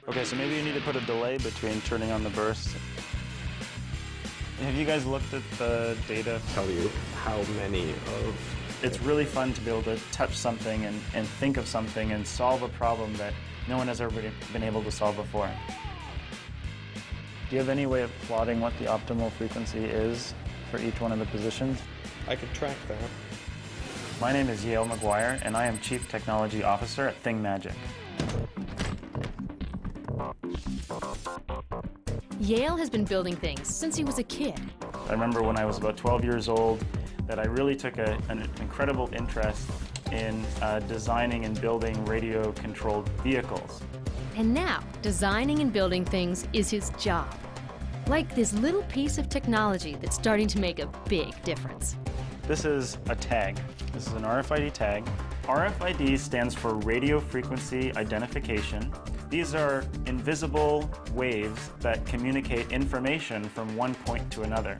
Okay, so maybe you need to put a delay between turning on the burst. Have you guys looked at the data? Tell you how many of... It's really fun to be able to touch something and think of something and solve a problem that no one has ever been able to solve before. Do you have any way of plotting what the optimal frequency is for each one of the positions? I could track that. My name is Yale McGuire, and I am Chief Technology Officer at ThingMagic. Yale has been building things since he was a kid. I remember when I was about 12 years old that I really took an incredible interest in designing and building radio-controlled vehicles. And now, designing and building things is his job. Like this little piece of technology that's starting to make a big difference. This is a tag. This is an RFID tag. RFID stands for radio frequency identification. These are invisible waves that communicate information from one point to another.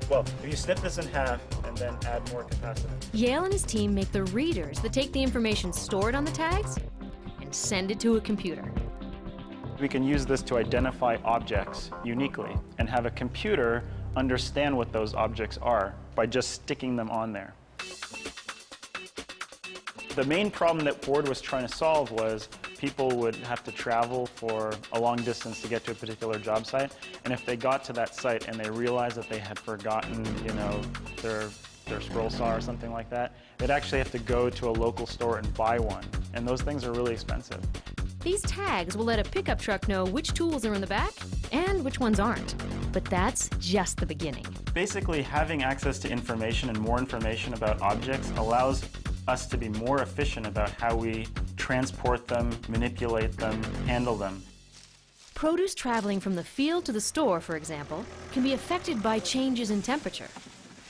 Well, if you snip this in half and then add more capacitance. Yale and his team make the readers that take the information stored on the tags and send it to a computer. We can use this to identify objects uniquely and have a computer understand what those objects are by just sticking them on there. The main problem that Ford was trying to solve was people would have to travel for a long distance to get to a particular job site, and if they got to that site and they realized that they had forgotten, you know, their scroll saw or something like that, they'd actually have to go to a local store and buy one, and those things are really expensive. These tags will let a pickup truck know which tools are in the back and which ones aren't. But that's just the beginning. Basically, having access to information and more information about objects allows us to be more efficient about how we transport them, manipulate them, handle them. Produce traveling from the field to the store, for example, can be affected by changes in temperature.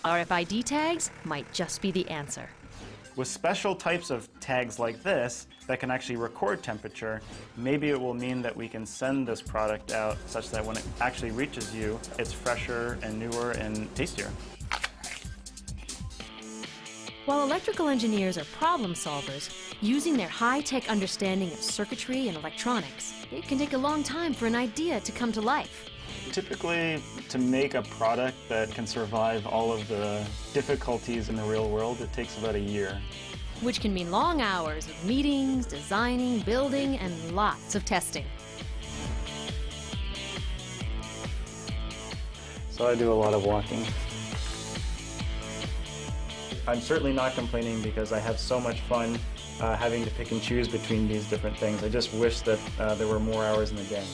RFID tags might just be the answer. With special types of tags like this that can actually record temperature, maybe it will mean that we can send this product out such that when it actually reaches you, it's fresher and newer and tastier. While electrical engineers are problem solvers, using their high-tech understanding of circuitry and electronics, it can take a long time for an idea to come to life. Typically, to make a product that can survive all of the difficulties in the real world, it takes about a year. Which can mean long hours of meetings, designing, building, and lots of testing. So I do a lot of walking. I'm certainly not complaining because I have so much fun having to pick and choose between these different things. I just wish that there were more hours in the day.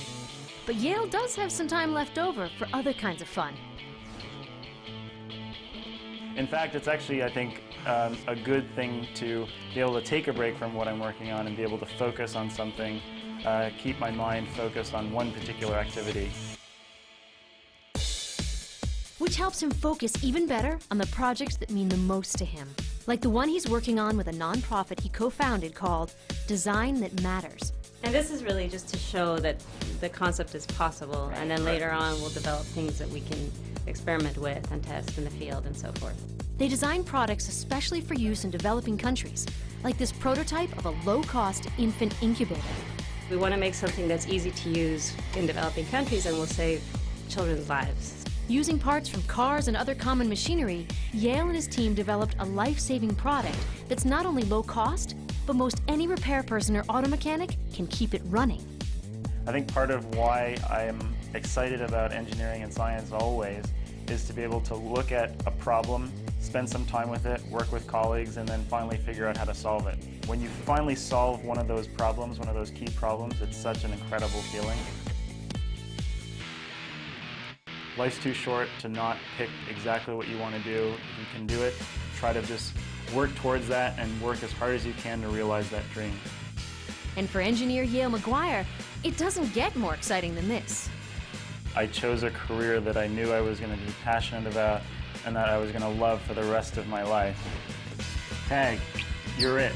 But Yale does have some time left over for other kinds of fun. In fact, it's actually, I think, a good thing to be able to take a break from what I'm working on and be able to focus on something, keep my mind focused on one particular activity. Which helps him focus even better on the projects that mean the most to him. Like the one he's working on with a nonprofit he co-founded called Design That Matters. And this is really just to show that the concept is possible, and then later on we'll develop things that we can experiment with and test in the field and so forth. They design products especially for use in developing countries, like this prototype of a low-cost infant incubator. We want to make something that's easy to use in developing countries and will save children's lives. Using parts from cars and other common machinery, Yale and his team developed a life-saving product that's not only low cost, but most any repair person or auto mechanic can keep it running. I think part of why I'm excited about engineering and science always is to be able to look at a problem, spend some time with it, work with colleagues, and then finally figure out how to solve it. When you finally solve one of those problems, one of those key problems, it's such an incredible feeling. Life's too short to not pick exactly what you want to do. If you can do it, try to just work towards that and work as hard as you can to realize that dream. And for engineer Yale McGuire, it doesn't get more exciting than this. I chose a career that I knew I was going to be passionate about and that I was going to love for the rest of my life. Tag, you're it.